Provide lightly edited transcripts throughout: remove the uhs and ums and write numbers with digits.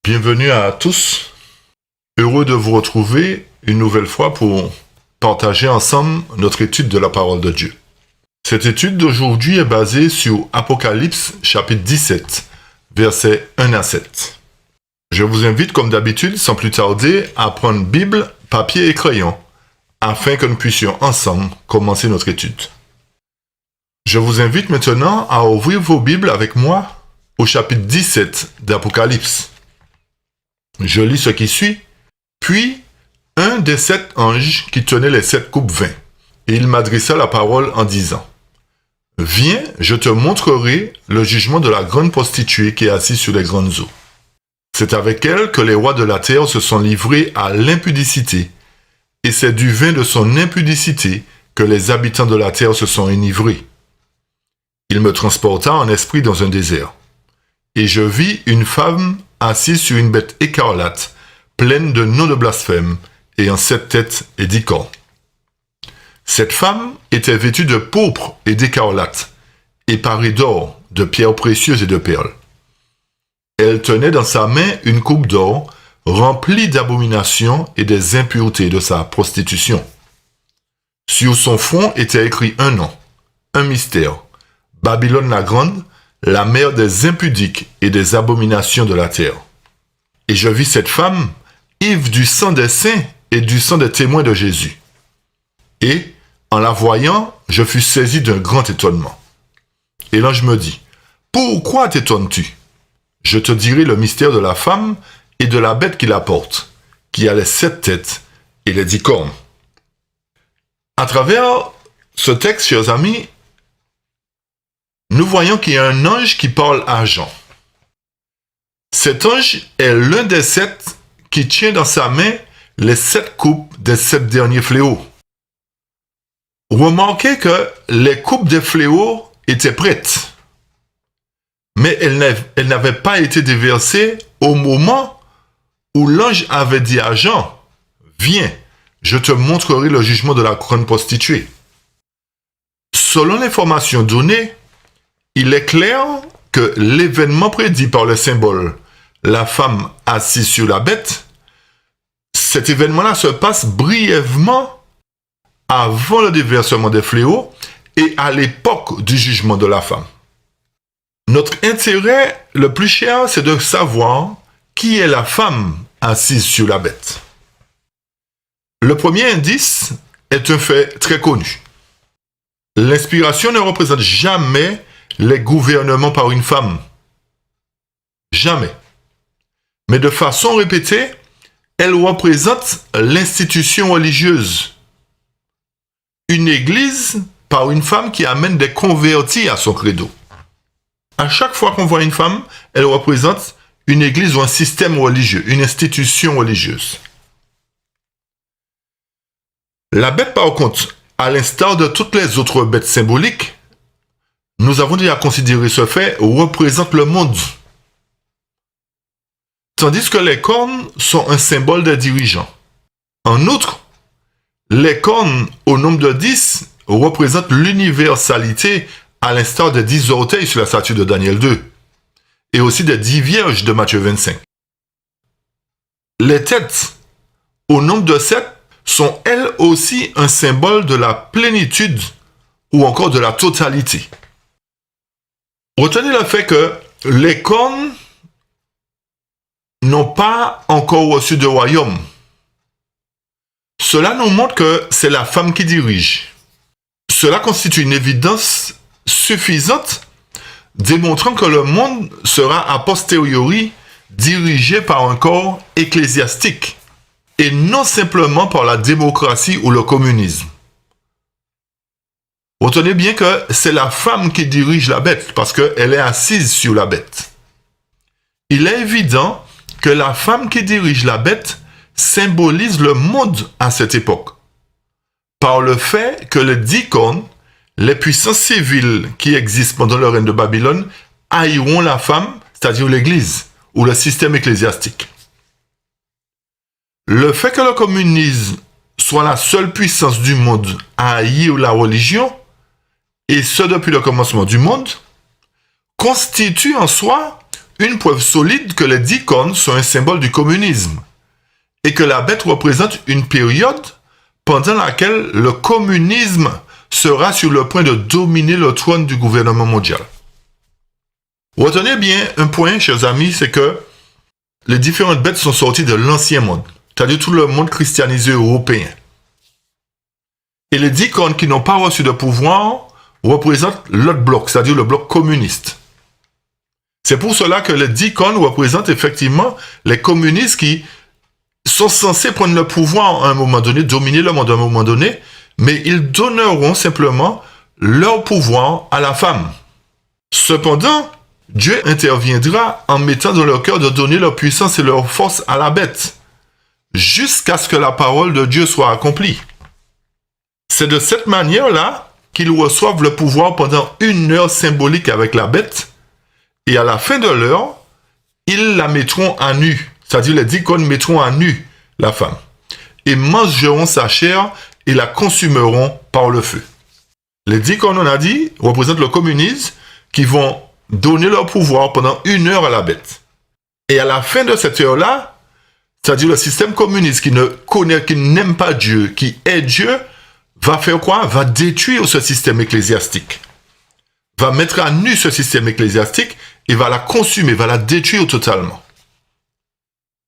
Bienvenue à tous. Heureux de vous retrouver une nouvelle fois pour partager ensemble notre étude de la parole de Dieu. Cette étude d'aujourd'hui est basée sur Apocalypse chapitre 17, versets 1 à 7. Je vous invite comme d'habitude, sans plus tarder, à prendre Bible, papier et crayon, afin que nous puissions ensemble commencer notre étude. Je vous invite maintenant à ouvrir vos Bibles avec moi au chapitre 17 d'Apocalypse. Je lis ce qui suit. Puis, un des 7 anges qui tenait les 7 coupes vint, et il m'adressa la parole en disant : « Viens, je te montrerai le jugement de la grande prostituée qui est assise sur les grandes eaux. C'est avec elle que les rois de la terre se sont livrés à l'impudicité, et c'est du vin de son impudicité que les habitants de la terre se sont enivrés. Il me transporta en esprit dans un désert, et je vis une femme assise sur une bête écarlate, pleine de noms de blasphème, ayant 7 têtes et 10 cornes. Cette femme était vêtue de pourpre et d'écarlate, et parée d'or, de pierres précieuses et de perles. Elle tenait dans sa main une coupe d'or, remplie d'abominations et des impuretés de sa prostitution. Sur son front était écrit un nom, un mystère, Babylone la grande, la mère des impudiques et des abominations de la terre. Et je vis cette femme, ivre du sang des saints et du sang des témoins de Jésus. Et, en la voyant, je fus saisi d'un grand étonnement. Et l'ange me dit : « Pourquoi t'étonnes-tu ? Je te dirai le mystère de la femme et de la bête qui la porte, qui a les 7 têtes et les 10 cornes. » À travers ce texte, chers amis, nous voyons qu'il y a un ange qui parle à Jean. Cet ange est l'un des 7 qui tient dans sa main les 7 coupes des 7 derniers fléaux. Remarquez que les coupes des fléaux étaient prêtes, mais elles n'avaient pas été déversées au moment où l'ange avait dit à Jean : « Viens, je te montrerai le jugement de la grande prostituée. » Selon l'information donnée, il est clair que l'événement prédit par le symbole, la femme assise sur la bête, cet événement-là se passe brièvement avant le déversement des fléaux et à l'époque du jugement de la femme. Notre intérêt le plus cher, c'est de savoir qui est la femme assise sur la bête. Le premier indice est un fait très connu. L'inspiration ne représente jamais les gouvernements par une femme. Jamais. Mais de façon répétée, elle représente l'institution religieuse. Une église par une femme qui amène des convertis à son credo. À chaque fois qu'on voit une femme, elle représente une église ou un système religieux, une institution religieuse. La bête, par contre, à l'instar de toutes les autres bêtes symboliques, nous avons déjà considéré ce fait, représente le monde. Tandis que les cornes sont un symbole des dirigeants. En outre, les cornes, au nombre de 10, représentent l'universalité à l'instar des 10 orteils sur la statue de Daniel 2, et aussi des 10 vierges de Matthieu 25. Les têtes, au nombre de 7, sont elles aussi un symbole de la plénitude ou encore de la totalité. Retenez le fait que les cornes n'ont pas encore reçu de royaume. Cela nous montre que c'est la femme qui dirige. Cela constitue une évidence suffisante démontrant que le monde sera a posteriori dirigé par un corps ecclésiastique et non simplement par la démocratie ou le communisme. Retenez bien que c'est la femme qui dirige la bête parce qu'elle est assise sur la bête. Il est évident que la femme qui dirige la bête symbolise le monde à cette époque, par le fait que les 10 cornes, les puissances civiles qui existent pendant le règne de Babylone, haïront la femme, c'est-à-dire l'Église, ou le système ecclésiastique. Le fait que le communisme soit la seule puissance du monde à haïr la religion, et ce depuis le commencement du monde, constitue en soi une preuve solide que les 10 cornes sont un symbole du communisme et que la bête représente une période pendant laquelle le communisme sera sur le point de dominer le trône du gouvernement mondial. Retenez bien un point, chers amis, c'est que les différentes bêtes sont sorties de l'ancien monde, c'est-à-dire tout le monde christianisé européen. Et les 10 cornes qui n'ont pas reçu de pouvoir représentent l'autre bloc, c'est-à-dire le bloc communiste. C'est pour cela que les 10 cornes représentent effectivement les communistes qui sont censés prendre le pouvoir à un moment donné, dominer le monde à un moment donné, mais ils donneront simplement leur pouvoir à la femme. Cependant, Dieu interviendra en mettant dans leur cœur de donner leur puissance et leur force à la bête, jusqu'à ce que la parole de Dieu soit accomplie. C'est de cette manière-là qu'ils reçoivent le pouvoir pendant 1 heure symbolique avec la bête, et à la fin de l'heure, ils la mettront à nu, c'est-à-dire les 10 cornes mettront à nu la femme, et mangeront sa chair et la consumeront par le feu. Les 10 cornes, on a dit, représentent le communisme qui vont donner leur pouvoir pendant 1 heure à la bête. Et à la fin de cette heure-là, c'est-à-dire le système communiste qui n'aime pas Dieu, qui est Dieu, va faire quoi? Va détruire ce système ecclésiastique. Va mettre à nu ce système ecclésiastique et va la consumer, va la détruire totalement.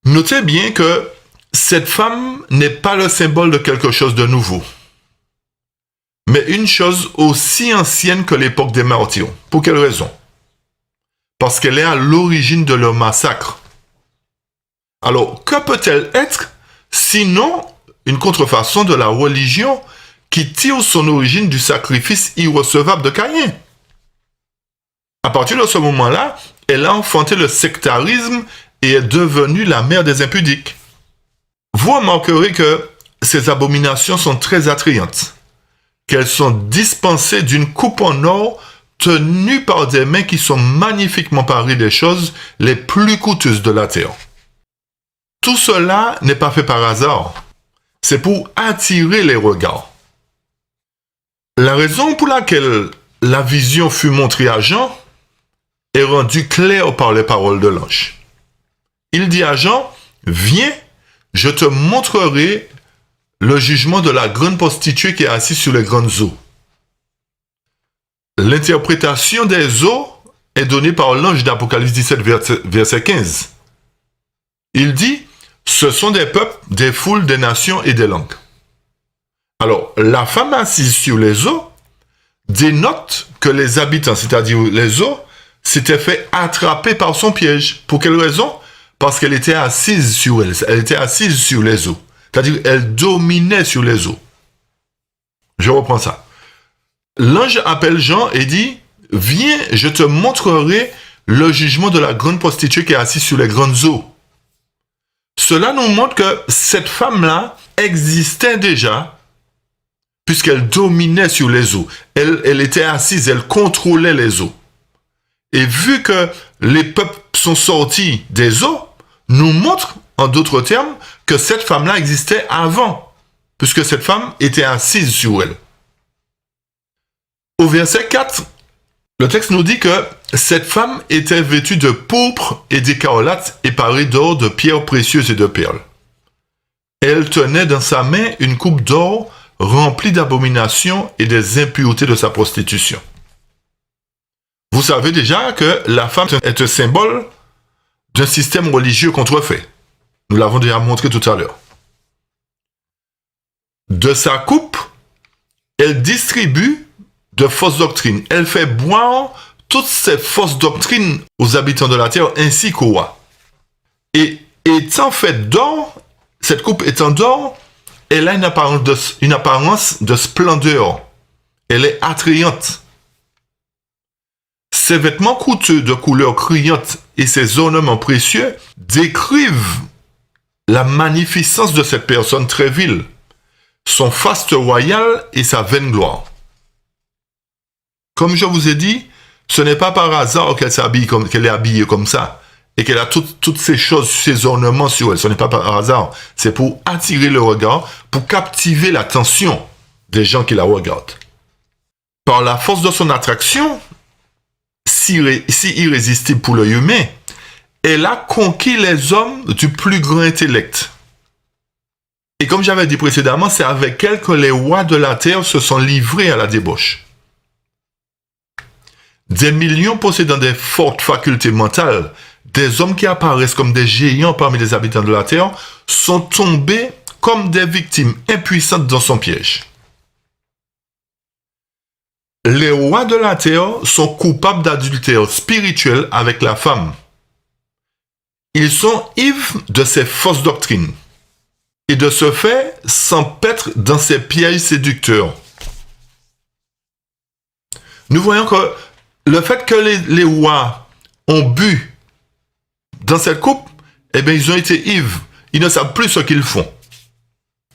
Notez bien que cette femme n'est pas le symbole de quelque chose de nouveau, mais une chose aussi ancienne que l'époque des martyrs. Pour quelle raison? Parce qu'elle est à l'origine de leur massacre. Alors, que peut-elle être, sinon une contrefaçon de la religion qui tire son origine du sacrifice irrecevable de Caïn? À partir de ce moment-là, elle a enfanté le sectarisme et est devenue la mère des impudiques. Vous remarquerez que ces abominations sont très attrayantes, qu'elles sont dispensées d'une coupe en or tenues par des mains qui sont magnifiquement parées des choses les plus coûteuses de la terre. Tout cela n'est pas fait par hasard, c'est pour attirer les regards. La raison pour laquelle la vision fut montrée à Jean est rendue claire par les paroles de l'ange. Il dit à Jean, « Viens, je te montrerai le jugement de la grande prostituée qui est assise sur les grandes eaux. » L'interprétation des eaux est donnée par l'ange d'Apocalypse 17, verset 15. Il dit, « Ce sont des peuples, des foules, des nations et des langues. » Alors, la femme assise sur les eaux dénote que les habitants, c'est-à-dire les eaux, s'étaient fait attraper par son piège. Pour quelle raison? Parce qu'elle était assise sur elles. Elle était assise sur les eaux. C'est-à-dire elle dominait sur les eaux. Je reprends ça. L'ange appelle Jean et dit, « Viens, je te montrerai le jugement de la grande prostituée qui est assise sur les grandes eaux. » Cela nous montre que cette femme-là existait déjà, puisqu'elle dominait sur les eaux. Elle était assise, elle contrôlait les eaux. Et vu que les peuples sont sortis des eaux, nous montre, en d'autres termes, que cette femme-là existait avant, puisque cette femme était assise sur elle. Au verset 4, le texte nous dit que cette femme était vêtue de pourpre et d'écarlate et parée d'or, de pierres précieuses et de perles. Elle tenait dans sa main une coupe d'or remplie d'abominations et des impuretés de sa prostitution. Vous savez déjà que la femme est un symbole d'un système religieux contrefait. Nous l'avons déjà montré tout à l'heure. De sa coupe, elle distribue de fausses doctrines. Elle fait boire toutes ces fausses doctrines aux habitants de la terre ainsi qu'aux rois. Et étant faite d'or, cette coupe étant d'or, elle a une apparence de splendeur. Elle est attrayante. Ses vêtements coûteux de couleur criante et ses ornements précieux décrivent la magnificence de cette personne très vile, son faste royal et sa vaine gloire. Comme je vous ai dit, ce n'est pas par hasard qu'elle est habillée comme ça et qu'elle a toutes ces choses, ces ornements sur elle. Ce n'est pas par hasard. C'est pour attirer le regard, pour captiver l'attention des gens qui la regardent. Par la force de son attraction, si irrésistible pour l'œil humain, elle a conquis les hommes du plus grand intellect. Et comme j'avais dit précédemment, c'est avec elle que les rois de la terre se sont livrés à la débauche. Des millions possédant des fortes facultés mentales, des hommes qui apparaissent comme des géants parmi les habitants de la terre, sont tombés comme des victimes impuissantes dans son piège. Les rois de la terre sont coupables d'adultère spirituel avec la femme. Ils sont ivres de ces fausses doctrines et de ce fait s'empêtrent dans ces pièges séducteurs. Nous voyons que le fait que les rois ont bu dans cette coupe, eh bien, ils ont été ivres. Ils ne savent plus ce qu'ils font.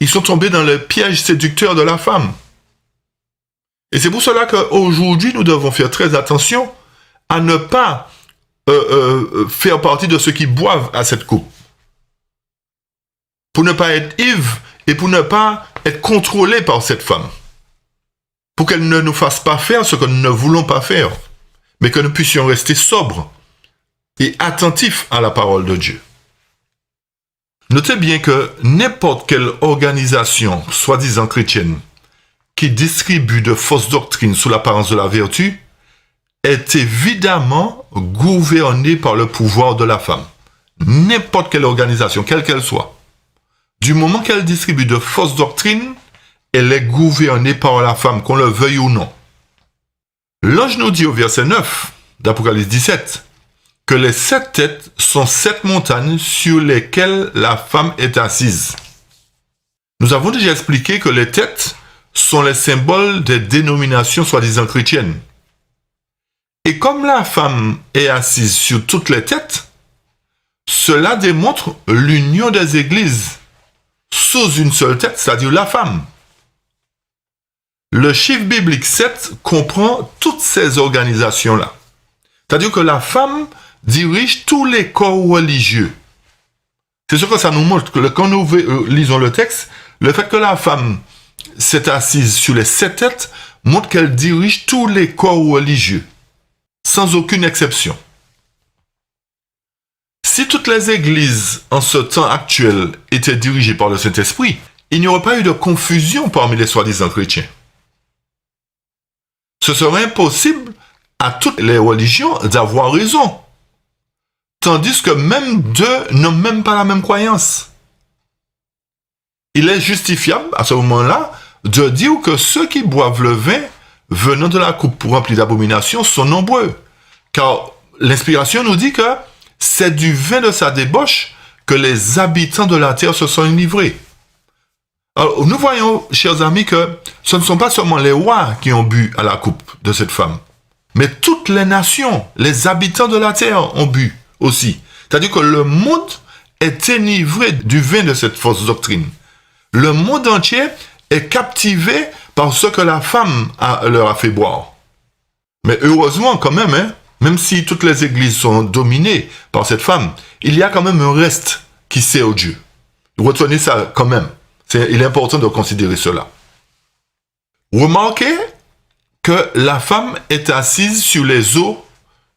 Ils sont tombés dans le piège séducteur de la femme. Et c'est pour cela qu'aujourd'hui, nous devons faire très attention à ne pas faire partie de ceux qui boivent à cette coupe. Pour ne pas être ivre et pour ne pas être contrôlé par cette femme. Pour qu'elle ne nous fasse pas faire ce que nous ne voulons pas faire, mais que nous puissions rester sobres et attentifs à la parole de Dieu. Notez bien que n'importe quelle organisation, soi-disant chrétienne, qui distribue de fausses doctrines sous l'apparence de la vertu, est évidemment gouvernée par le pouvoir de la femme. N'importe quelle organisation, quelle qu'elle soit. Du moment qu'elle distribue de fausses doctrines, elle est gouvernée par la femme, qu'on le veuille ou non. L'ange nous dit au verset 9 d'Apocalypse 17 que les 7 têtes sont 7 montagnes sur lesquelles la femme est assise. Nous avons déjà expliqué que les têtes sont les symboles des dénominations soi-disant chrétiennes. Et comme la femme est assise sur toutes les têtes, cela démontre l'union des églises sous une seule tête, c'est-à-dire la femme. Le chiffre biblique 7 comprend toutes ces organisations-là. C'est-à-dire que la femme dirige tous les corps religieux. C'est ce que ça nous montre, que quand nous lisons le texte, le fait que la femme s'est assise sur les 7 têtes montre qu'elle dirige tous les corps religieux, sans aucune exception. Si toutes les églises en ce temps actuel étaient dirigées par le Saint-Esprit, il n'y aurait pas eu de confusion parmi les soi-disant chrétiens. Ce serait impossible à toutes les religions d'avoir raison, tandis que même deux n'ont même pas la même croyance. Il est justifiable à ce moment-là de dire que ceux qui boivent le vin venant de la coupe remplie d'abominations sont nombreux, car l'inspiration nous dit que c'est du vin de sa débauche que les habitants de la terre se sont livrés. Alors, nous voyons, chers amis, que ce ne sont pas seulement les rois qui ont bu à la coupe de cette femme, mais toutes les nations, les habitants de la terre ont bu aussi. C'est-à-dire que le monde est enivré du vin de cette fausse doctrine. Le monde entier est captivé par ce que la femme leur a fait boire. Mais heureusement quand même, même si toutes les églises sont dominées par cette femme, il y a quand même un reste qui sert Dieu. Retenez ça quand même. Il est important de considérer cela. Remarquez que la femme est assise sur les os,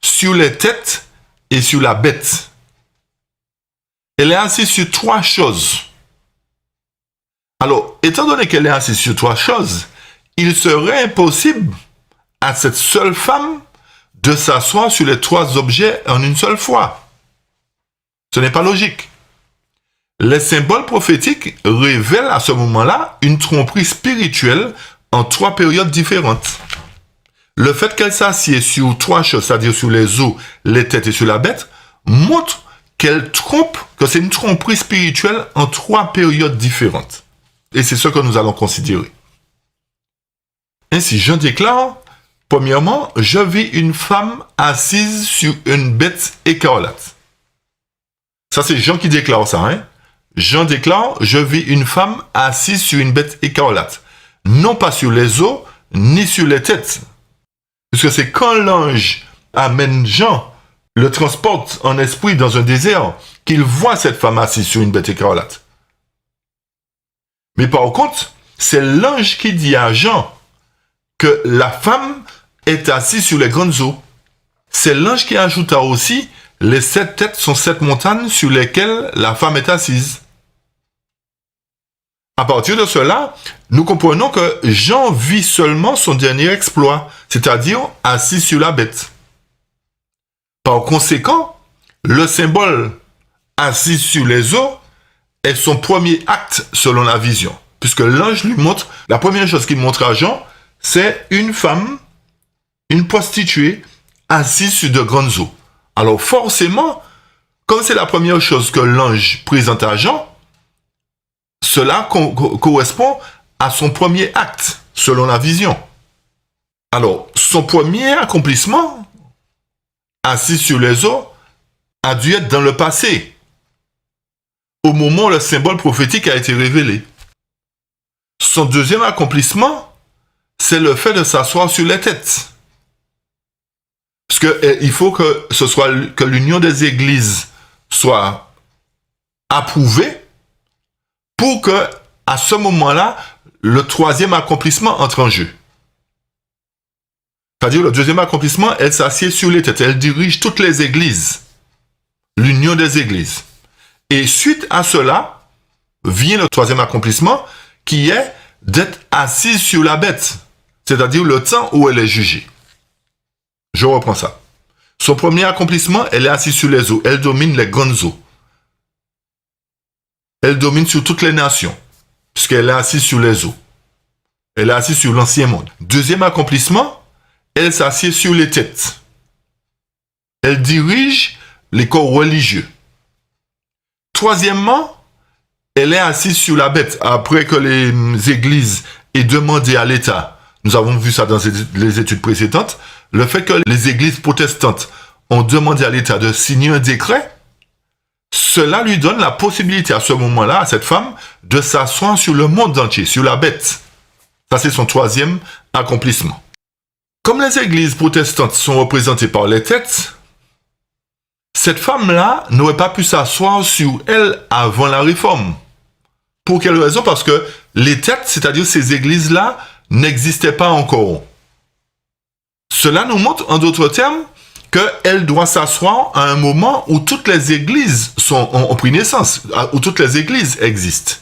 sur les têtes et sur la bête. Elle est assise sur 3 choses. Alors, étant donné qu'elle est assise sur 3 choses, il serait impossible à cette seule femme de s'asseoir sur les 3 objets en une seule fois. Ce n'est pas logique. Les symboles prophétiques révèlent à ce moment-là une tromperie spirituelle en 3 périodes différentes. Le fait qu'elle s'assied sur 3 choses, c'est-à-dire sur les os, les têtes et sur la bête, montre qu'elle trompe, que c'est une tromperie spirituelle en 3 périodes différentes. Et c'est ce que nous allons considérer. Ainsi, Jean déclare, premièrement, je vis une femme assise sur une bête écarlate. Ça, c'est Jean qui déclare ça, Jean déclare, je vis une femme assise sur une bête écarlate, non pas sur les os, ni sur les têtes. Puisque c'est quand l'ange amène Jean, le transporte en esprit dans un désert, qu'il voit cette femme assise sur une bête écarlate. Mais par contre, c'est l'ange qui dit à Jean que la femme est assise sur les grandes eaux. C'est l'ange qui ajouta aussi les 7 têtes sont 7 montagnes sur lesquelles la femme est assise. À partir de cela, nous comprenons que Jean vit seulement son dernier exploit, c'est-à-dire assis sur la bête. Par conséquent, le symbole assis sur les eaux est son premier acte selon la vision. Puisque l'ange lui montre, la première chose qu'il montre à Jean, c'est une femme, une prostituée, assise sur de grandes eaux. Alors forcément, comme c'est la première chose que l'ange présente à Jean, cela correspond à son premier acte, selon la vision. Alors, son premier accomplissement, assis sur les eaux, a dû être dans le passé, au moment où le symbole prophétique a été révélé. Son deuxième accomplissement, c'est le fait de s'asseoir sur les têtes. Parce qu'il faut que l'union des églises soit approuvée pour que, à ce moment-là, le troisième accomplissement entre en jeu. C'est-à-dire, le deuxième accomplissement, elle s'assied sur les têtes. Elle dirige toutes les églises. L'union des églises. Et suite à cela, vient le troisième accomplissement, qui est d'être assise sur la bête. C'est-à-dire le temps où elle est jugée. Je reprends ça. Son premier accomplissement, elle est assise sur les eaux. Elle domine les grandes eaux. Elle domine sur toutes les nations, puisqu'elle est assise sur les eaux. Elle est assise sur l'ancien monde. Deuxième accomplissement, elle s'assied sur les têtes. Elle dirige les corps religieux. Troisièmement, elle est assise sur la bête. Après que les églises aient demandé à l'État, nous avons vu ça dans les études précédentes, le fait que les églises protestantes ont demandé à l'État de signer un décret, cela lui donne la possibilité à ce moment-là, à cette femme, de s'asseoir sur le monde entier, sur la bête. Ça, c'est son troisième accomplissement. Comme les églises protestantes sont représentées par les têtes, cette femme-là n'aurait pas pu s'asseoir sur elle avant la réforme. Pour quelle raison? Parce que les têtes, c'est-à-dire ces églises-là, n'existaient pas encore. Cela nous montre, en d'autres termes, qu'elle doit s'asseoir à un moment où toutes les églises ont pris naissance, où toutes les églises existent.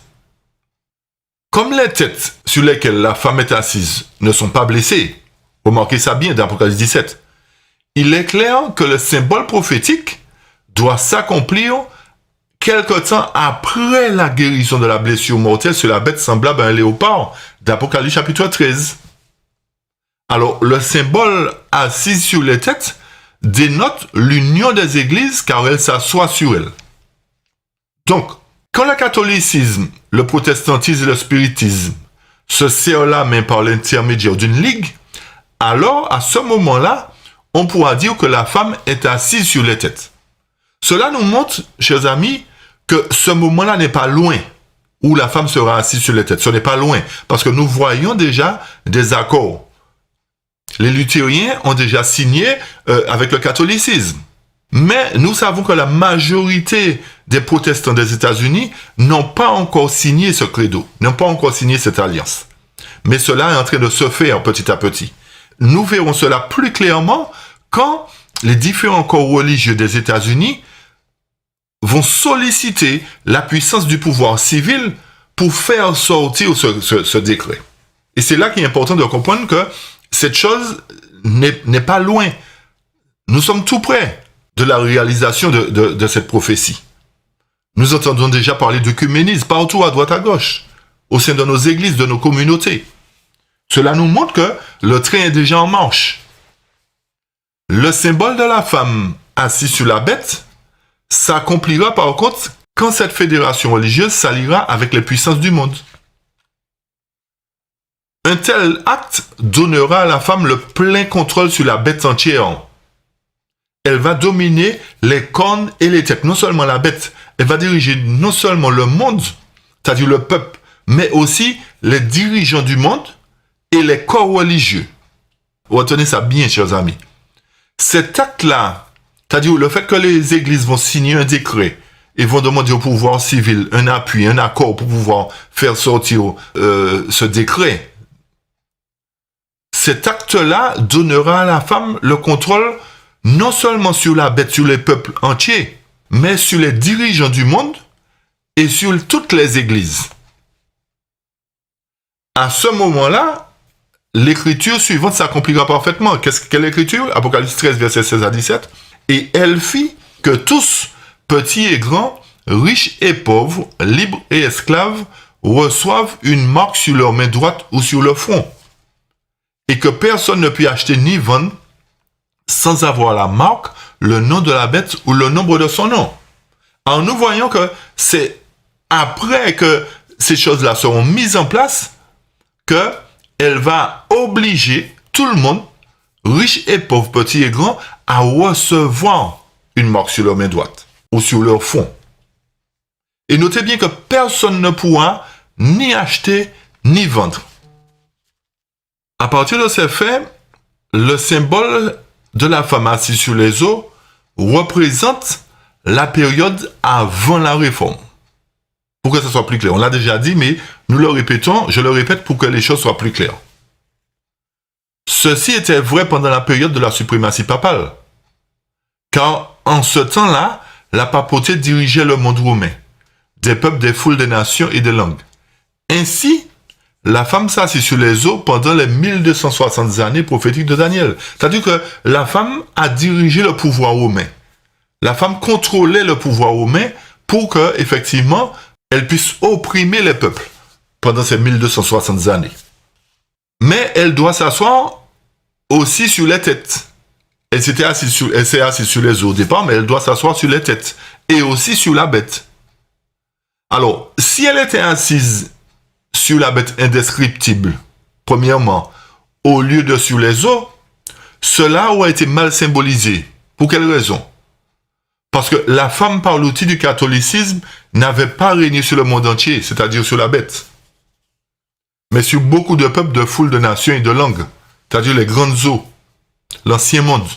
Comme les têtes sur lesquelles la femme est assise ne sont pas blessées, remarquez ça bien dans Apocalypse 17, il est clair que le symbole prophétique doit s'accomplir quelque temps après la guérison de la blessure mortelle sur la bête semblable à un léopard d'Apocalypse chapitre 13. Alors, le symbole assis sur les têtes dénote l'union des églises car elle s'assoit sur elles. Donc, quand le catholicisme, le protestantisme et le spiritisme se serrent la main par l'intermédiaire d'une ligue, alors à ce moment-là, on pourra dire que la femme est assise sur les têtes. Cela nous montre, chers amis, que ce moment-là n'est pas loin où la femme sera assise sur les têtes. Ce n'est pas loin parce que nous voyons déjà des accords. Les luthériens ont déjà signé avec le catholicisme. Mais nous savons que la majorité des protestants des États-Unis n'ont pas encore signé ce credo, n'ont pas encore signé cette alliance. Mais cela est en train de se faire petit à petit. Nous verrons cela plus clairement quand les différents corps religieux des États-Unis vont solliciter la puissance du pouvoir civil pour faire sortir ce décret. Et c'est là qu'il est important de comprendre que cette chose n'est pas loin. Nous sommes tout près de la réalisation de cette prophétie. Nous entendons déjà parler d'œcuménisme partout à droite à gauche, au sein de nos églises, de nos communautés. Cela nous montre que le train est déjà en marche. Le symbole de la femme assise sur la bête s'accomplira par contre quand cette fédération religieuse s'alliera avec les puissances du monde. Un tel acte donnera à la femme le plein contrôle sur la bête entière. Elle va dominer les cornes et les têtes, non seulement la bête, elle va diriger non seulement le monde, c'est-à-dire le peuple, mais aussi les dirigeants du monde et les corps religieux. Retenez ça bien, chers amis. Cet acte-là, c'est-à-dire le fait que les églises vont signer un décret et vont demander au pouvoir civil un appui, un accord pour pouvoir faire sortir ce décret, cet acte-là donnera à la femme le contrôle non seulement sur la bête, sur les peuples entiers, mais sur les dirigeants du monde et sur toutes les églises. À ce moment-là, l'écriture suivante s'accomplira parfaitement. Quelle écriture? Apocalypse 13, versets 16 à 17. Et elle fit que tous, petits et grands, riches et pauvres, libres et esclaves, reçoivent une marque sur leur main droite ou sur leur front. Et que personne ne puisse acheter ni vendre sans avoir la marque, le nom de la bête ou le nombre de son nom. Alors nous voyons que c'est après que ces choses-là seront mises en place qu'elle va obliger tout le monde, riches et pauvres, petits et grands, à recevoir une marque sur leur main droite ou sur leur front. Et notez bien que personne ne pourra ni acheter ni vendre. À partir de ces faits, le symbole de la femme assise sur les eaux représente la période avant la réforme. Pour que ce soit plus clair. On l'a déjà dit, mais nous le répétons, je le répète pour que les choses soient plus claires. Ceci était vrai pendant la période de la suprématie papale. Car en ce temps-là, la papauté dirigeait le monde romain, des peuples, des foules, des nations et des langues. Ainsi, la femme s'assit sur les eaux pendant les 1260 années prophétiques de Daniel. C'est-à-dire que la femme a dirigé le pouvoir romain. La femme contrôlait le pouvoir romain pour que, effectivement, elle puisse opprimer les peuples pendant ces 1260 années. Mais elle doit s'asseoir aussi sur les têtes. Elle s'est assise sur les eaux au départ, mais elle doit s'asseoir sur les têtes et aussi sur la bête. Alors, si elle était assise sur la bête indescriptible, premièrement, au lieu de sur les eaux, cela aurait été mal symbolisé. Pour quelle raison? Parce que la femme, par l'outil du catholicisme, n'avait pas régné sur le monde entier, c'est-à-dire sur la bête, mais sur beaucoup de peuples, de foules, de nations et de langues, c'est-à-dire les grandes eaux, l'ancien monde.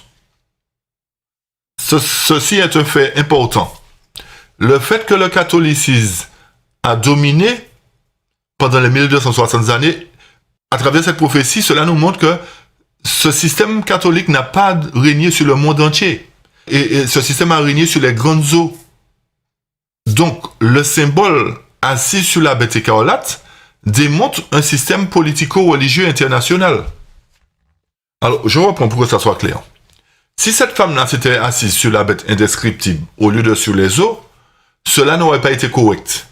Ceci est un fait important. Le fait que le catholicisme a dominé pendant les 1260 années, à travers cette prophétie, cela nous montre que ce système catholique n'a pas régné sur le monde entier. Et ce système a régné sur les grandes eaux. Donc, le symbole assis sur la bête écarlate démontre un système politico-religieux international. Alors, je reprends pour que ça soit clair. Si cette femme-là s'était assise sur la bête indescriptible au lieu de sur les eaux, cela n'aurait pas été correct.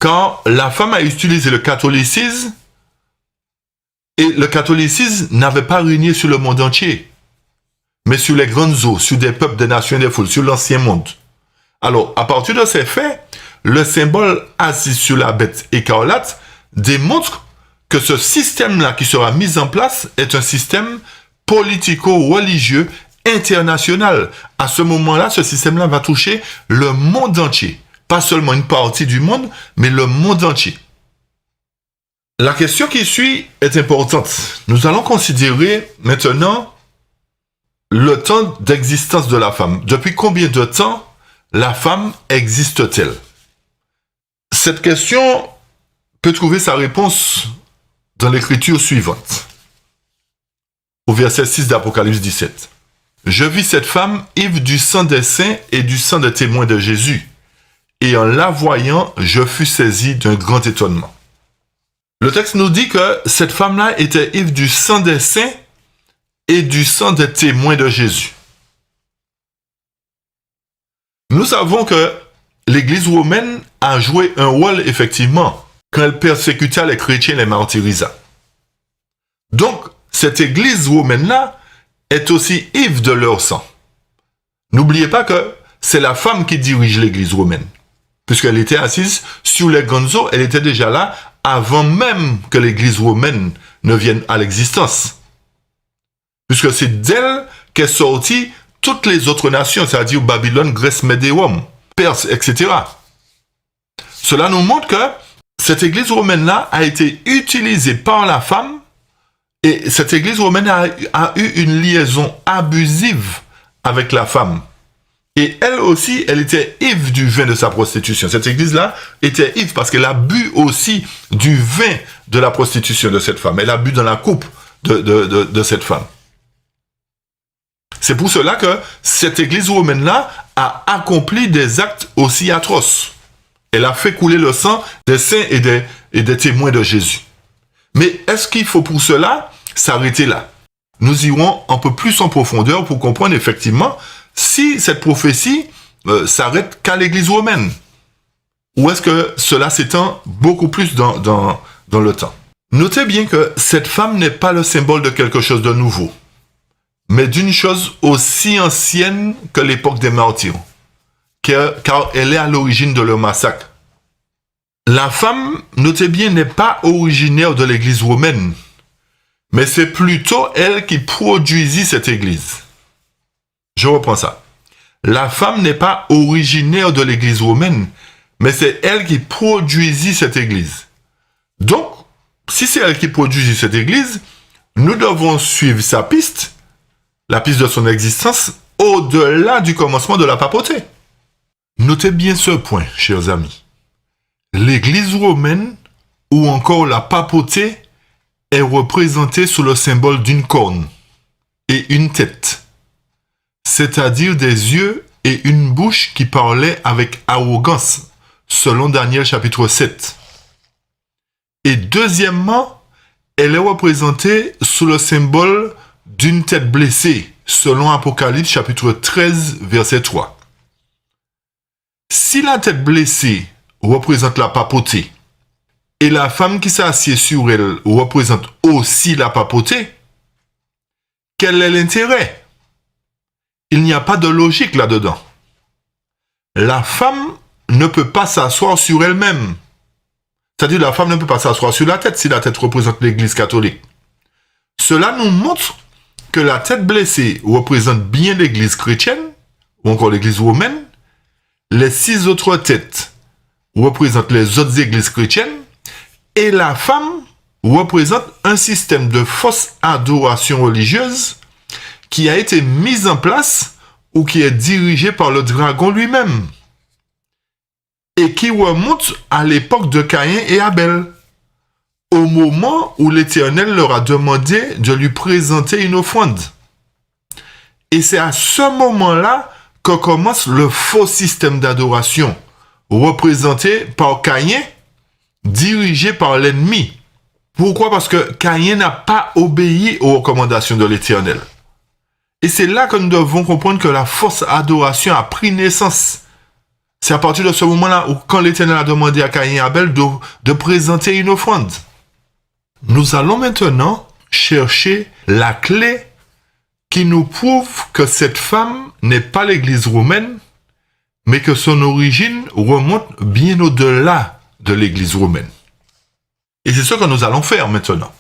Quand la femme a utilisé le catholicisme, et le catholicisme n'avait pas régné sur le monde entier, mais sur les grandes eaux, sur des peuples, des nations et des foules, sur l'ancien monde. Alors, à partir de ces faits, le symbole assis sur la bête écarlate démontre que ce système-là qui sera mis en place est un système politico-religieux international. À ce moment-là, ce système-là va toucher le monde entier. Pas seulement une partie du monde, mais le monde entier. La question qui suit est importante. Nous allons considérer maintenant le temps d'existence de la femme. Depuis combien de temps la femme existe-t-elle? Cette question peut trouver sa réponse dans l'écriture suivante. Au verset 6 d'Apocalypse 17. Je vis cette femme ivre du sang des saints et du sang des témoins de Jésus. Et en la voyant, je fus saisi d'un grand étonnement. Le texte nous dit que cette femme-là était ivre du sang des saints et du sang des témoins de Jésus. Nous savons que l'Église romaine a joué un rôle, effectivement, quand elle persécuta les chrétiens et les martyrisa. Donc, cette Église romaine-là est aussi ivre de leur sang. N'oubliez pas que c'est la femme qui dirige l'Église romaine. Puisqu'elle était assise sur les grandes eaux, elle était déjà là avant même que l'Église romaine ne vienne à l'existence. Puisque c'est d'elle qu'est sortie toutes les autres nations, c'est-à-dire Babylone, Grèce, Médée, Rome, Perse, etc. Cela nous montre que cette Église romaine-là a été utilisée par la femme et cette Église romaine a eu une liaison abusive avec la femme. Et elle aussi, elle était ivre du vin de sa prostitution. Cette église-là était ivre parce qu'elle a bu aussi du vin de la prostitution de cette femme. Elle a bu dans la coupe de cette femme. C'est pour cela que cette église romaine-là a accompli des actes aussi atroces. Elle a fait couler le sang des saints et des témoins de Jésus. Mais est-ce qu'il faut pour cela s'arrêter là? Nous irons un peu plus en profondeur pour comprendre effectivement si cette prophétie s'arrête qu'à l'église romaine. Ou est-ce que cela s'étend beaucoup plus dans le temps? Notez bien que cette femme n'est pas le symbole de quelque chose de nouveau, mais d'une chose aussi ancienne que l'époque des martyrs, car elle est à l'origine de leur massacre. La femme, notez bien, n'est pas originaire de l'église romaine, mais c'est plutôt elle qui produisit cette église. Je reprends ça. La femme n'est pas originaire de l'église romaine, mais c'est elle qui produisit cette église. Donc, si c'est elle qui produisit cette église, nous devons suivre sa piste, la piste de son existence, au-delà du commencement de la papauté. Notez bien ce point, chers amis. L'église romaine, ou encore la papauté, est représentée sous le symbole d'une corne et une tête, c'est-à-dire des yeux et une bouche qui parlaient avec arrogance, selon Daniel chapitre 7. Et deuxièmement, elle est représentée sous le symbole d'une tête blessée, selon Apocalypse chapitre 13, verset 3. Si la tête blessée représente la papauté, et la femme qui s'assied sur elle représente aussi la papauté, quel est l'intérêt? Il n'y a pas de logique là-dedans. La femme ne peut pas s'asseoir sur elle-même. C'est-à-dire la femme ne peut pas s'asseoir sur la tête si la tête représente l'Église catholique. Cela nous montre que la tête blessée représente bien l'Église chrétienne, ou encore l'Église romaine. Les 6 autres têtes représentent les autres églises chrétiennes, et la femme représente un système de fausse adoration religieuse qui a été mis en place ou qui est dirigé par le dragon lui-même et qui remonte à l'époque de Caïn et Abel, au moment où l'Éternel leur a demandé de lui présenter une offrande. Et c'est à ce moment-là que commence le faux système d'adoration représenté par Caïn, dirigé par l'ennemi. Pourquoi? Parce que Caïn n'a pas obéi aux recommandations de l'Éternel. Et c'est là que nous devons comprendre que la fausse adoration a pris naissance. C'est à partir de ce moment-là où, quand l'Éternel a demandé à Caïn et Abel de présenter une offrande. Nous allons maintenant chercher la clé qui nous prouve que cette femme n'est pas l'Église romaine, mais que son origine remonte bien au-delà de l'Église romaine. Et c'est ce que nous allons faire maintenant.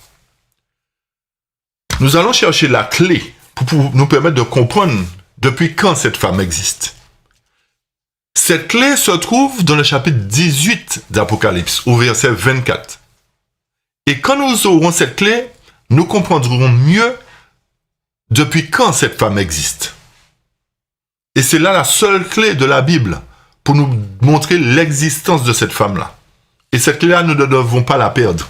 Nous allons chercher la clé pour nous permettre de comprendre depuis quand cette femme existe. Cette clé se trouve dans le chapitre 18 d'Apocalypse, au verset 24. Et quand nous aurons cette clé, nous comprendrons mieux depuis quand cette femme existe. Et c'est là la seule clé de la Bible pour nous montrer l'existence de cette femme-là. Et cette clé-là, nous ne devons pas la perdre.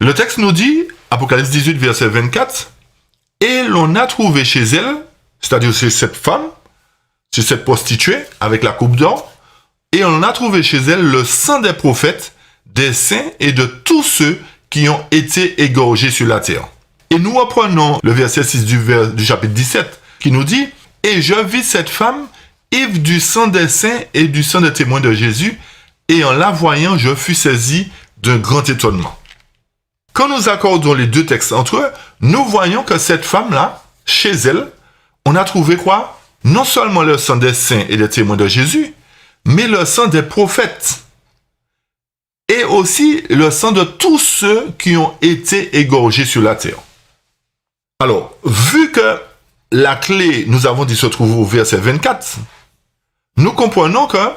Le texte nous dit, Apocalypse 18, verset 24, « Et l'on a trouvé chez elle, c'est-à-dire chez cette femme, chez cette prostituée, avec la coupe d'or, et on a trouvé chez elle le sang des prophètes, des saints et de tous ceux qui ont été égorgés sur la terre. » Et nous reprenons le verset 6 du chapitre 17, qui nous dit, « Et je vis cette femme, ivre du sang des saints et du sang des témoins de Jésus, et en la voyant, je fus saisi d'un grand étonnement. » Quand nous accordons les deux textes entre eux, nous voyons que cette femme-là, chez elle, on a trouvé quoi? Non seulement le sang des saints et des témoins de Jésus, mais le sang des prophètes. Et aussi le sang de tous ceux qui ont été égorgés sur la terre. Alors, vu que la clé, nous avons dit, se trouve au verset 24, nous comprenons que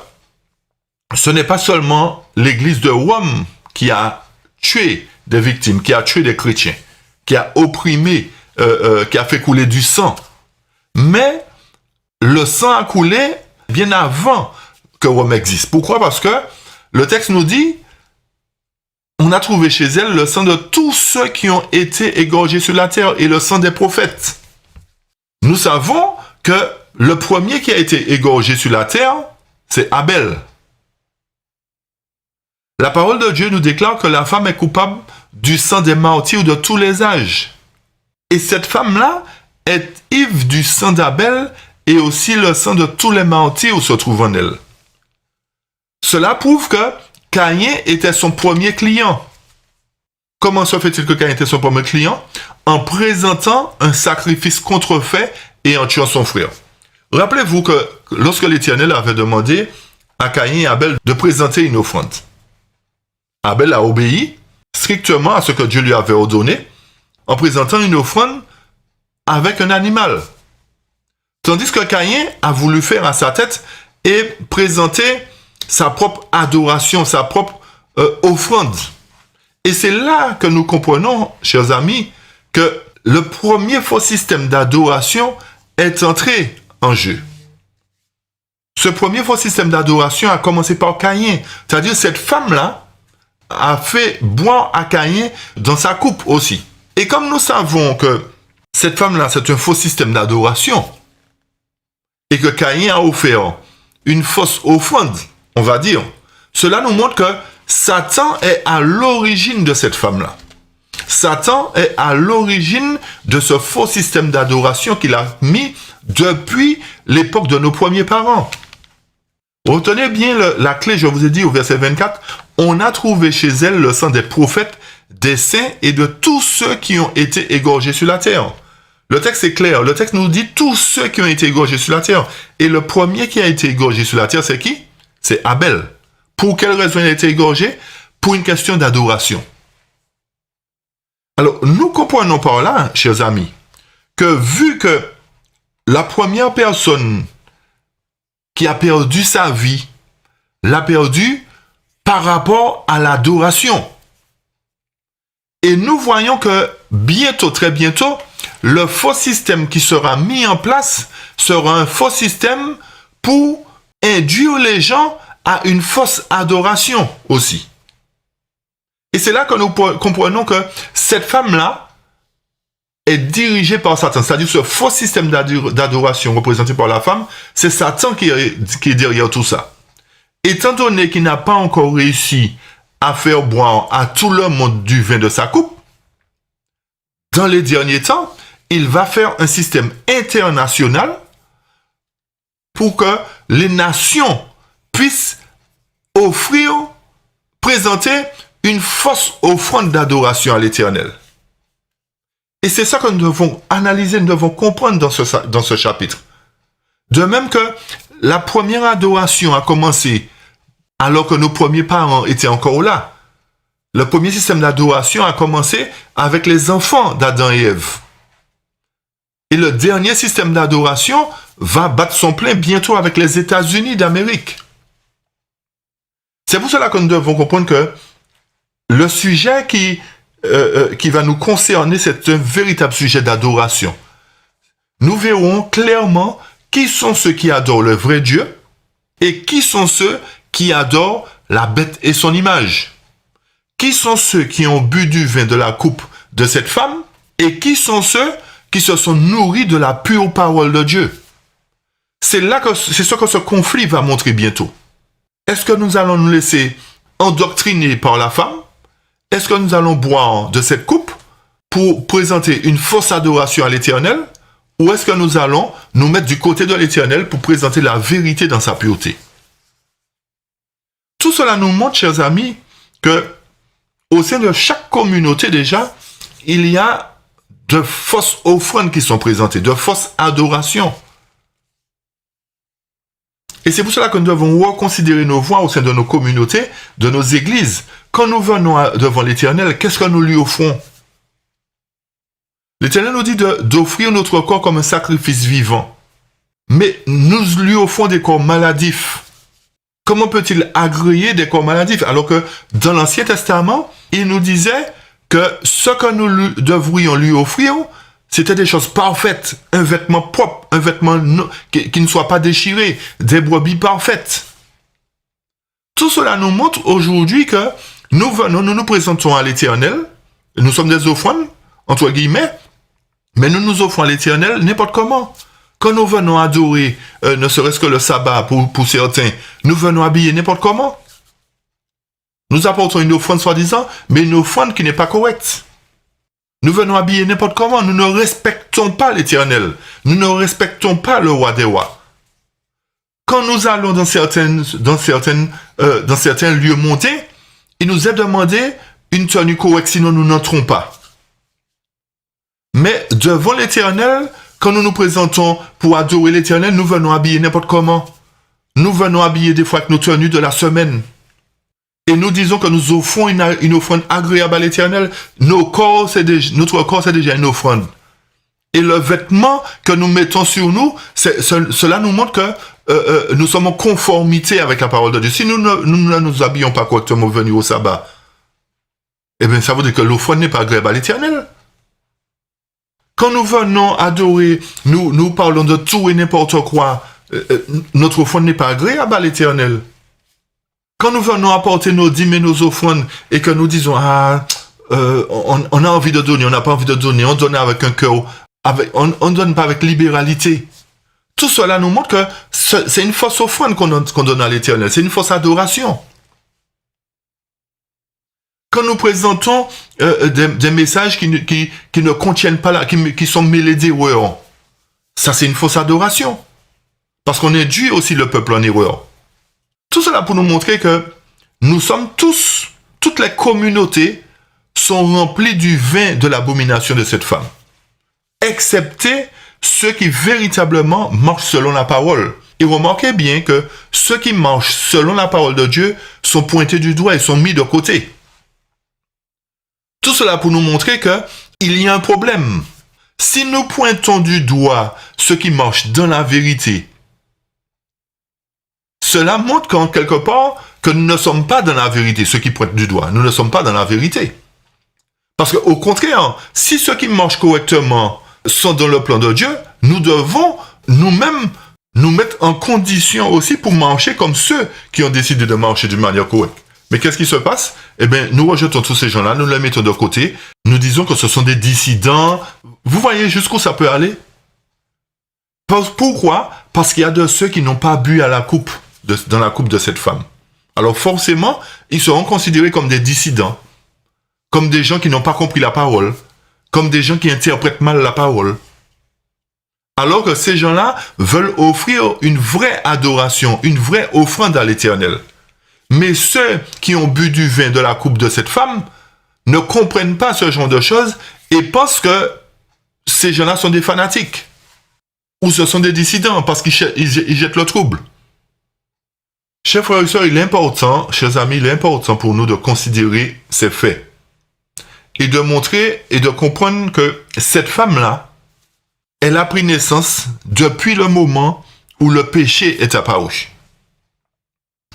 ce n'est pas seulement l'Église de Rome qui a tué des victimes, qui a tué des chrétiens, qui a opprimé, qui a fait couler du sang. Mais le sang a coulé bien avant que Rome existe. Pourquoi? Parce que le texte nous dit, on a trouvé chez elle le sang de tous ceux qui ont été égorgés sur la terre et le sang des prophètes. Nous savons que le premier qui a été égorgé sur la terre, c'est Abel. La parole de Dieu nous déclare que la femme est coupable du sang des martyrs de tous les âges. Et cette femme-là est ivre du sang d'Abel et aussi le sang de tous les martyrs se trouvent en elle. Cela prouve que Caïn était son premier client. Comment se fait-il que Caïn était son premier client? En présentant un sacrifice contrefait et en tuant son frère. Rappelez-vous que lorsque l'Éternel avait demandé à Caïn et Abel de présenter une offrande, Abel a obéi strictement à ce que Dieu lui avait ordonné en présentant une offrande avec un animal. Tandis que Caïn a voulu faire à sa tête et présenter sa propre adoration, sa propre offrande. Et c'est là que nous comprenons, chers amis, que le premier faux système d'adoration est entré en jeu. Ce premier faux système d'adoration a commencé par Caïn. C'est-à-dire cette femme-là a fait boire à Caïn dans sa coupe aussi. Et comme nous savons que cette femme-là, c'est un faux système d'adoration, et que Caïn a offert une fausse offrande, on va dire, cela nous montre que Satan est à l'origine de cette femme-là. Satan est à l'origine de ce faux système d'adoration qu'il a mis depuis l'époque de nos premiers parents. Retenez bien la clé, je vous ai dit au verset 24, on a trouvé chez elle le sang des prophètes, des saints et de tous ceux qui ont été égorgés sur la terre. Le texte est clair, le texte nous dit tous ceux qui ont été égorgés sur la terre. Et le premier qui a été égorgé sur la terre, c'est qui? C'est Abel. Pour quelle raison il a été égorgé? Pour une question d'adoration. Alors, nous comprenons par là, chers amis, que vu que la première personne qui a perdu sa vie, l'a perdu par rapport à l'adoration. Et nous voyons que bientôt, très bientôt, le faux système qui sera mis en place sera un faux système pour induire les gens à une fausse adoration aussi. Et c'est là que nous comprenons que cette femme-là est dirigée par Satan. C'est-à-dire ce faux système d'adoration représenté par la femme, c'est Satan qui est derrière tout ça. Étant donné qu'il n'a pas encore réussi à faire boire à tout le monde du vin de sa coupe, dans les derniers temps, il va faire un système international pour que les nations puissent présenter une fausse offrande d'adoration à l'Éternel. Et c'est ça que nous devons analyser, nous devons comprendre dans ce chapitre. De même que la première adoration a commencé alors que nos premiers parents étaient encore là. Le premier système d'adoration a commencé avec les enfants d'Adam et Ève. Et le dernier système d'adoration va battre son plein bientôt avec les États-Unis d'Amérique. C'est pour cela que nous devons comprendre que le sujet qui va nous concerner, c'est un véritable sujet d'adoration. Nous verrons clairement qui sont ceux qui adorent le vrai Dieu et qui sont ceux qui adorent la bête et son image. Qui sont ceux qui ont bu du vin de la coupe de cette femme et qui sont ceux qui se sont nourris de la pure parole de Dieu. C'est ce que ce conflit va montrer bientôt. Est-ce que nous allons nous laisser endoctriner par la femme? Est-ce que nous allons boire de cette coupe pour présenter une fausse adoration à l'Éternel? Ou est-ce que nous allons nous mettre du côté de l'Éternel pour présenter la vérité dans sa pureté? Tout cela nous montre, chers amis, que au sein de chaque communauté déjà, il y a de fausses offrandes qui sont présentées, de fausses adorations. Et c'est pour cela que nous devons reconsidérer nos voies au sein de nos communautés, de nos églises. Quand nous venons devant l'Éternel, qu'est-ce que nous lui offrons? L'Éternel nous dit d'offrir notre corps comme un sacrifice vivant. Mais nous lui offrons des corps maladifs. Comment peut-il agréer des corps maladifs alors que dans l'Ancien Testament, il nous disait que ce que nous devrions lui offrir, c'était des choses parfaites, un vêtement propre, un vêtement qui ne soit pas déchiré, des brebis parfaites. Tout cela nous montre aujourd'hui que nous nous présentons à l'Éternel, nous sommes des offrandes, entre guillemets, Mais nous nous offrons à l'Éternel n'importe comment. Quand nous venons adorer, ne serait-ce que le sabbat pour certains, nous venons habiller n'importe comment. Nous apportons une offrande soi-disant, mais une offrande qui n'est pas correcte. Nous venons habiller n'importe comment. Nous ne respectons pas l'Éternel. Nous ne respectons pas le roi des rois. Quand nous allons dans certains lieux montés, il nous est demandé une tenue correcte, sinon nous n'entrons pas. Mais devant l'Éternel, quand nous nous présentons pour adorer l'Éternel, nous venons habiller n'importe comment. Nous venons habiller des fois avec nos tenues de la semaine. Et nous disons que nous offrons une offrande agréable à l'Éternel. Notre corps, c'est déjà une offrande. Et le vêtement que nous mettons sur nous, cela nous montre que nous sommes en conformité avec la parole de Dieu. Si nous ne nous habillons pas correctement venir au sabbat, eh bien, ça veut dire que l'offrande n'est pas agréable à l'Éternel. Quand nous venons adorer, nous parlons de tout et n'importe quoi, notre offrande n'est pas agréable à l'Éternel. Quand nous venons apporter nos dîmes et nos offrandes et que nous disons, on a envie de donner, on n'a pas envie de donner, on donne avec un cœur, on ne donne pas avec libéralité. Tout cela nous montre que c'est une fausse offrande qu'on donne à l'Éternel, c'est une fausse adoration. Quand nous présentons des messages qui ne contiennent pas là, qui sont mêlés d'erreurs, ça c'est une fausse adoration. Parce qu'on induit aussi le peuple en erreur. Tout cela pour nous montrer que nous sommes toutes les communautés sont remplies du vin de l'abomination de cette femme. Excepté ceux qui véritablement marchent selon la parole. Et remarquez bien que ceux qui marchent selon la parole de Dieu sont pointés du doigt et sont mis de côté. Tout cela pour nous montrer qu'il y a un problème. Si nous pointons du doigt ceux qui marchent dans la vérité, cela montre qu'en quelque part que nous ne sommes pas dans la vérité, ceux qui pointent du doigt. Nous ne sommes pas dans la vérité. Parce qu'au contraire, si ceux qui marchent correctement sont dans le plan de Dieu, nous devons nous-mêmes nous mettre en condition aussi pour marcher comme ceux qui ont décidé de marcher d'une manière correcte. Mais qu'est-ce qui se passe? Eh bien, nous rejetons tous ces gens-là, nous les mettons de côté, nous disons que ce sont des dissidents. Vous voyez jusqu'où ça peut aller? Pourquoi? Parce qu'il y a de ceux qui n'ont pas bu à la coupe, dans la coupe de cette femme. Alors forcément, ils seront considérés comme des dissidents, comme des gens qui n'ont pas compris la parole, comme des gens qui interprètent mal la parole. Alors que ces gens-là veulent offrir une vraie adoration, une vraie offrande à l'Éternel. Mais ceux qui ont bu du vin de la coupe de cette femme ne comprennent pas ce genre de choses et pensent que ces gens-là sont des fanatiques. Ou ce sont des dissidents parce qu'ils jettent le trouble. Chers frères et sœurs, il est important, chers amis, il est important pour nous de considérer ces faits. Et de montrer et de comprendre que cette femme-là, elle a pris naissance depuis le moment où le péché est apparu.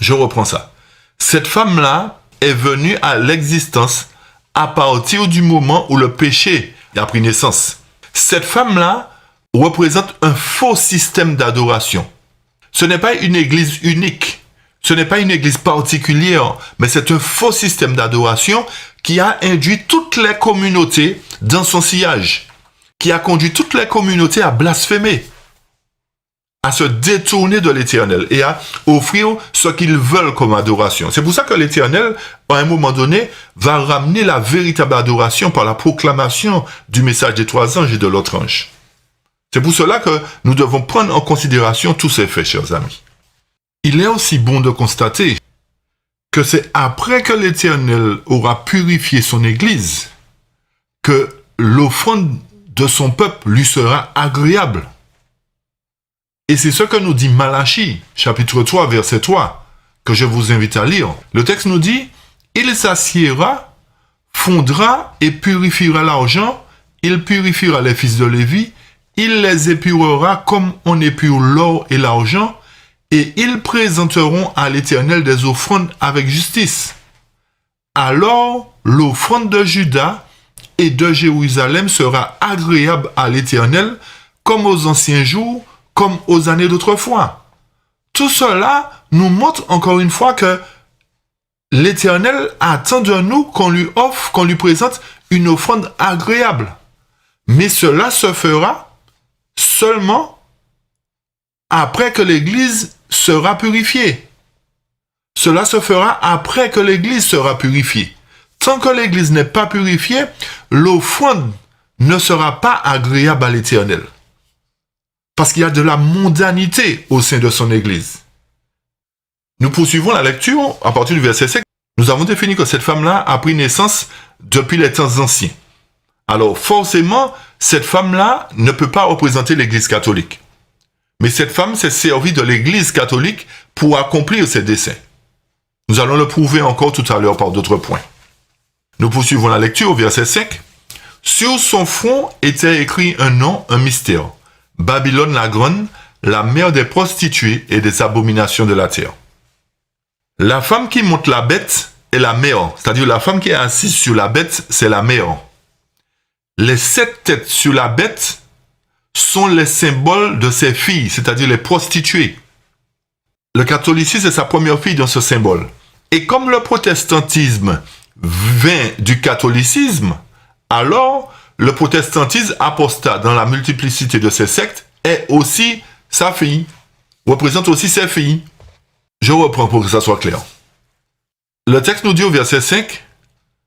Je reprends ça. Cette femme-là est venue à l'existence à partir du moment où le péché a pris naissance. Cette femme-là représente un faux système d'adoration. Ce n'est pas une église unique, ce n'est pas une église particulière, mais c'est un faux système d'adoration qui a induit toutes les communautés dans son sillage, qui a conduit toutes les communautés à blasphémer, à se détourner de l'Éternel et à offrir ce qu'ils veulent comme adoration. C'est pour ça que l'Éternel, à un moment donné, va ramener la véritable adoration par la proclamation du message des 3 anges et de l'autre ange. C'est pour cela que nous devons prendre en considération tous ces faits, chers amis. Il est aussi bon de constater que c'est après que l'Éternel aura purifié son Église que l'offrande de son peuple lui sera agréable. Et c'est ce que nous dit Malachie, chapitre 3, verset 3, que je vous invite à lire. Le texte nous dit, « Il s'assiera, fondra et purifiera l'argent, il purifiera les fils de Lévi, il les épurera comme on épure l'or et l'argent, et ils présenteront à l'Éternel des offrandes avec justice. Alors l'offrande de Juda et de Jérusalem sera agréable à l'Éternel, comme aux anciens jours, comme aux années d'autrefois. » Tout cela nous montre encore une fois que l'Éternel attend de nous qu'on lui offre, qu'on lui présente une offrande agréable. Mais cela se fera seulement après que l'Église sera purifiée. Cela se fera après que l'Église sera purifiée. Tant que l'Église n'est pas purifiée, l'offrande ne sera pas agréable à l'Éternel. Parce qu'il y a de la mondanité au sein de son Église. Nous poursuivons la lecture à partir du verset 5. Nous avons défini que cette femme-là a pris naissance depuis les temps anciens. Alors forcément, cette femme-là ne peut pas représenter l'Église catholique. Mais cette femme s'est servie de l'Église catholique pour accomplir ses desseins. Nous allons le prouver encore tout à l'heure par d'autres points. Nous poursuivons la lecture au verset 5. Sur son front était écrit un nom, un mystère. Babylone la grande, la mère des prostituées et des abominations de la terre. La femme qui monte la bête est la mère, c'est-à-dire la femme qui est assise sur la bête, c'est la mère. Les 7 têtes sur la bête sont les symboles de ses filles, c'est-à-dire les prostituées. Le catholicisme est sa première fille dans ce symbole. Et comme le protestantisme vient du catholicisme, alors le protestantisme apostat dans la multiplicité de ses sectes est aussi sa fille, représente aussi ses filles. Je reprends pour que ça soit clair. Le texte nous dit au verset 5,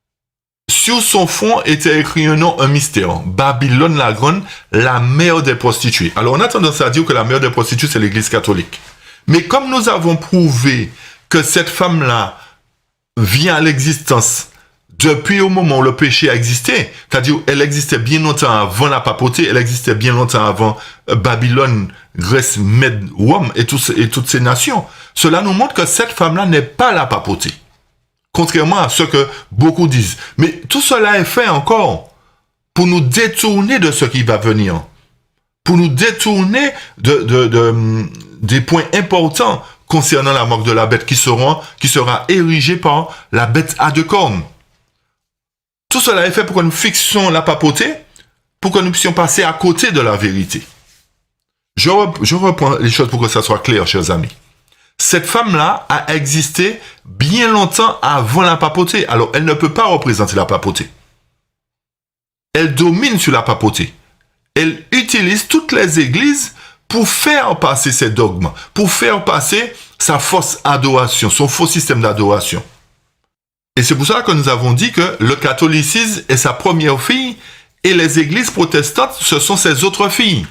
« Sur son front était écrit un nom, un mystère, Babylone la grande, la mère des prostituées. » Alors on a tendance à dire que la mère des prostituées c'est l'Église catholique. Mais comme nous avons prouvé que cette femme-là vient à l'existence depuis au moment où le péché a existé, c'est-à-dire elle existait bien longtemps avant la papauté, elle existait bien longtemps avant Babylone, Grèce, Mède, Rome et toutes ces nations. Cela nous montre que cette femme-là n'est pas la papauté, contrairement à ce que beaucoup disent. Mais tout cela est fait encore pour nous détourner de ce qui va venir, pour nous détourner des points importants concernant la marque de la bête qui sera érigée par la bête à 2 cornes. Tout cela est fait pour que nous fixions la papauté, pour que nous puissions passer à côté de la vérité. Je reprends les choses pour que ça soit clair, chers amis. Cette femme-là a existé bien longtemps avant la papauté, alors elle ne peut pas représenter la papauté. Elle domine sur la papauté. Elle utilise toutes les églises pour faire passer ses dogmes, pour faire passer sa fausse adoration, son faux système d'adoration. Et c'est pour ça que nous avons dit que le catholicisme est sa première fille et les églises protestantes, ce sont ses autres filles.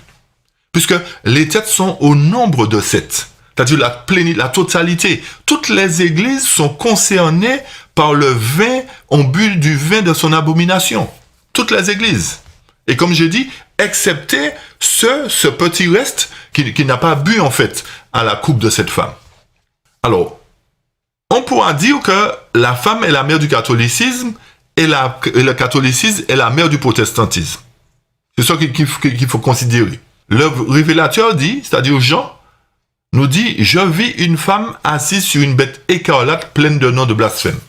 Puisque les têtes sont au nombre de 7. C'est-à-dire la totalité. Toutes les églises sont concernées par le vin, on bu du vin de son abomination. Toutes les églises. Et comme j'ai dit, excepté ce petit reste qui n'a pas bu en fait à la coupe de cette femme. Alors, on pourra dire que la femme est la mère du catholicisme et le catholicisme est la mère du protestantisme. C'est ça qu'il faut considérer. Le révélateur dit, c'est-à-dire Jean, nous dit « Je vis une femme assise sur une bête écarlate pleine de noms de blasphème. »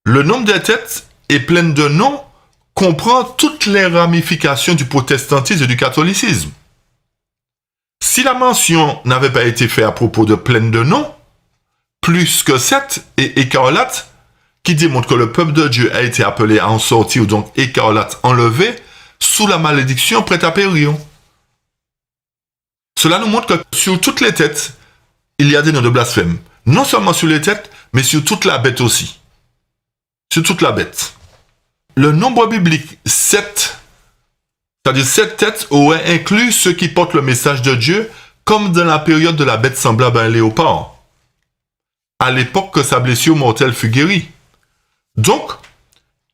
Le nombre des têtes et pleine de noms comprend toutes les ramifications du protestantisme et du catholicisme. Si la mention n'avait pas été faite à propos de pleine de noms, plus que 7 et écarlate, qui démontre que le peuple de Dieu a été appelé à en sortir, donc écarlate enlevé, sous la malédiction prête à périr. Cela nous montre que sur toutes les têtes, il y a des noms de blasphème. Non seulement sur les têtes, mais sur toute la bête aussi. Sur toute la bête. Le nombre biblique 7, c'est-à-dire 7 têtes, aurait inclus ceux qui portent le message de Dieu, comme dans la période de la bête semblable à un léopard, à l'époque que sa blessure mortelle fut guérie. Donc,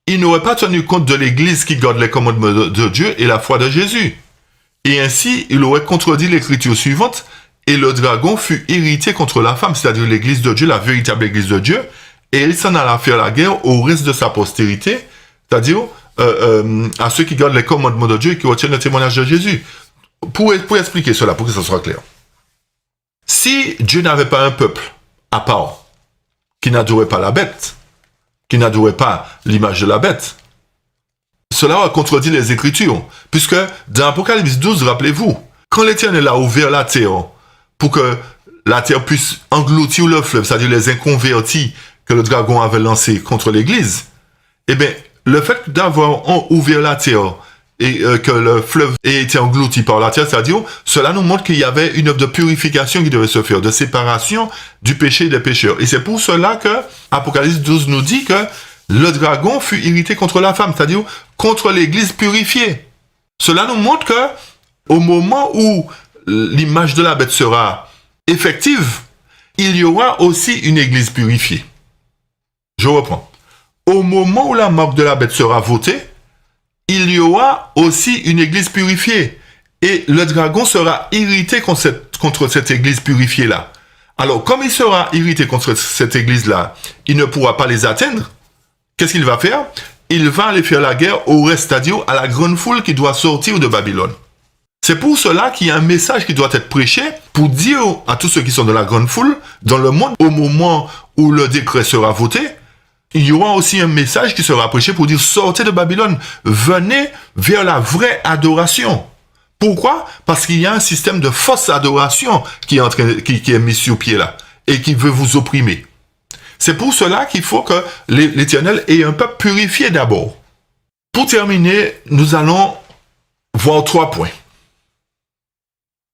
il n'aurait pas tenu compte de l'Église qui garde les commandements de Dieu et la foi de Jésus. Et ainsi, il aurait contredit l'écriture suivante, et le dragon fut irrité contre la femme, c'est-à-dire l'Église de Dieu, la véritable Église de Dieu, et il s'en alla faire la guerre au reste de sa postérité, c'est-à-dire à ceux qui gardent les commandements de Dieu et qui retiennent le témoignage de Jésus. Pour expliquer cela, pour que ça soit clair. Si Dieu n'avait pas un peuple à part, qui n'adorait pas la bête, qui n'adorait pas l'image de la bête, cela aurait contredit les Écritures, puisque dans Apocalypse 12, rappelez-vous, quand l'Éternel a ouvert la terre pour que la terre puisse engloutir le fleuve, c'est-à-dire les inconvertis que le dragon avait lancés contre l'Église, eh bien, le fait d'avoir ouvert la terre que le fleuve ait été englouti par la terre, c'est-à-dire, cela nous montre qu'il y avait une œuvre de purification qui devait se faire, de séparation du péché et des pécheurs. Et c'est pour cela que Apocalypse 12 nous dit que le dragon fut irrité contre la femme, c'est-à-dire contre l'église purifiée. Cela nous montre que au moment où l'image de la bête sera effective, il y aura aussi une église purifiée. Je reprends. Au moment où la marque de la bête sera votée, il y aura aussi une église purifiée. Et le dragon sera irrité contre cette église purifiée-là. Alors, comme il sera irrité contre cette église-là, il ne pourra pas les atteindre. Qu'est-ce qu'il va faire? Il va aller faire la guerre au reste, c'est-à-dire à la grande foule qui doit sortir de Babylone. C'est pour cela qu'il y a un message qui doit être prêché pour dire à tous ceux qui sont dans la grande foule, dans le monde, au moment où le décret sera voté, il y aura aussi un message qui sera prêché pour dire sortez de Babylone, venez vers la vraie adoration. Pourquoi? Parce qu'il y a un système de fausse adoration qui est mis sur pied là et qui veut vous opprimer. C'est pour cela qu'il faut que l'Éternel ait un peuple purifié d'abord. Pour terminer, nous allons voir 3 points.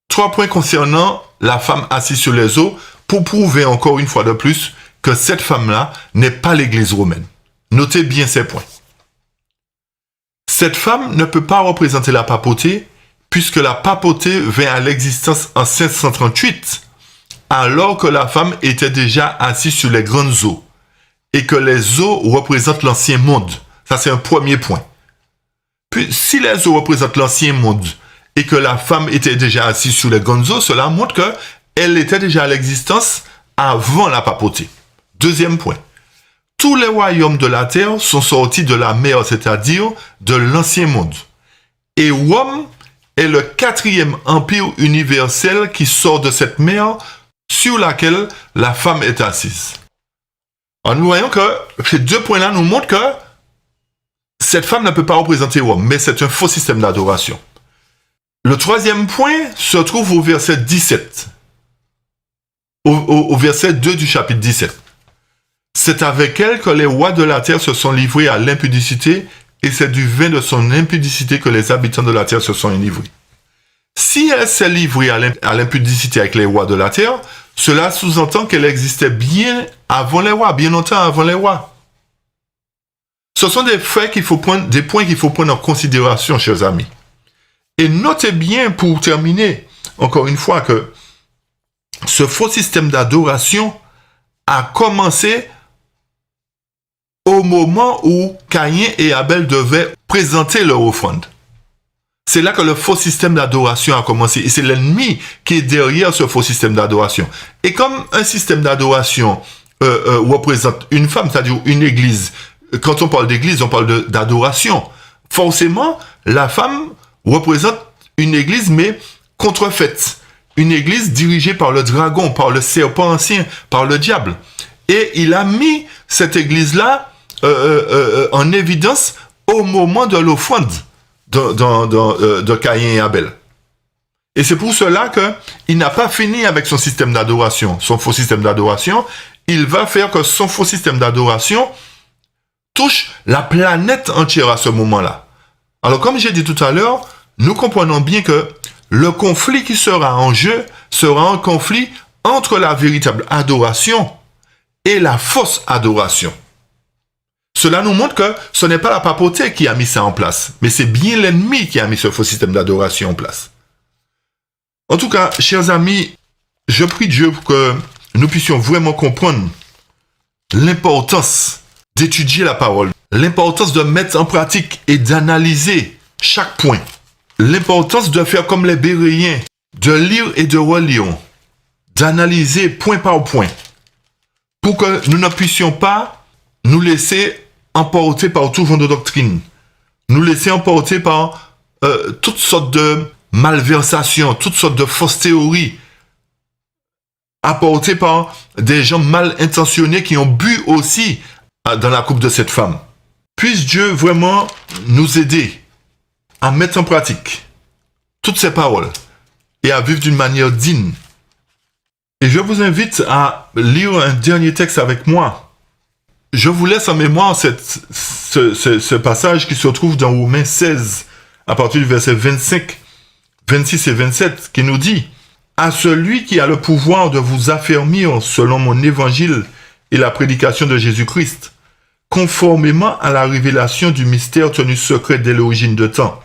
3 points concernant la femme assise sur les eaux pour prouver encore une fois de plus que cette femme-là n'est pas l'Église romaine. Notez bien ces points. Cette femme ne peut pas représenter la papauté puisque la papauté vint à l'existence en 538 alors que la femme était déjà assise sur les grandes eaux et que les eaux représentent l'ancien monde. Ça, c'est un premier point. Puis, si les eaux représentent l'ancien monde et que la femme était déjà assise sur les grandes eaux, cela montre qu'elle était déjà à l'existence avant la papauté. Deuxième point. Tous les royaumes de la terre sont sortis de la mer, c'est-à-dire de l'ancien monde. Et Rome est le 4e empire universel qui sort de cette mer sur laquelle la femme est assise. Alors nous voyons que ces 2 points-là nous montrent que cette femme ne peut pas représenter Rome, mais c'est un faux système d'adoration. Le 3e point se trouve au verset 17. Au verset 2 du chapitre 17. C'est avec elle que les rois de la terre se sont livrés à l'impudicité, et c'est du vin de son impudicité que les habitants de la terre se sont enivrés. Si elle s'est livrée à l'impudicité avec les rois de la terre, cela sous-entend qu'elle existait bien avant les rois, bien longtemps avant les rois. Ce sont des faits des points qu'il faut prendre en considération, chers amis. Et notez bien, pour terminer, encore une fois, que ce faux système d'adoration a commencé au moment où Caïn et Abel devaient présenter leur offrande. C'est là que le faux système d'adoration a commencé. Et c'est l'ennemi qui est derrière ce faux système d'adoration. Et comme un système d'adoration représente une femme, c'est-à-dire une église, quand on parle d'église, on parle d'adoration. Forcément, la femme représente une église, mais contrefaite. Une église dirigée par le dragon, par le serpent ancien, par le diable. Et il a mis cette église-là en évidence au moment de l'offrande de Caïn et Abel. Et c'est pour cela qu'il n'a pas fini avec son système d'adoration, son faux système d'adoration. Il va faire que son faux système d'adoration touche la planète entière à ce moment-là. Alors, comme j'ai dit tout à l'heure, nous comprenons bien que le conflit qui sera en jeu sera un conflit entre la véritable adoration et la fausse adoration. Cela nous montre que ce n'est pas la papauté qui a mis ça en place, mais c'est bien l'ennemi qui a mis ce faux système d'adoration en place. En tout cas, chers amis, je prie Dieu pour que nous puissions vraiment comprendre l'importance d'étudier la parole, l'importance de mettre en pratique et d'analyser chaque point, l'importance de faire comme les Béréens, de lire et de relire, d'analyser point par point, pour que nous ne puissions pas nous laisser emporter par tout vent de doctrine, nous laisser emporter par toutes sortes de malversations, toutes sortes de fausses théories, apportées par des gens mal intentionnés qui ont bu aussi dans la coupe de cette femme. Puisse Dieu vraiment nous aider à mettre en pratique toutes ces paroles et à vivre d'une manière digne. Et je vous invite à lire un dernier texte avec moi. Je vous laisse en mémoire ce passage qui se trouve dans Romains 16 à partir du verset 25, 26 et 27, qui nous dit « À celui qui a le pouvoir de vous affermir selon mon évangile et la prédication de Jésus-Christ, conformément à la révélation du mystère tenu secret dès l'origine de temps,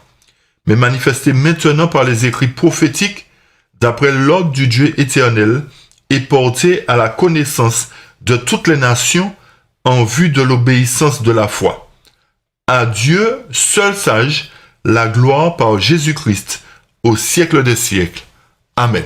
mais manifesté maintenant par les écrits prophétiques d'après l'ordre du Dieu éternel et porté à la connaissance de toutes les nations en vue de l'obéissance de la foi. À Dieu, seul sage, la gloire par Jésus-Christ, au siècle des siècles. Amen.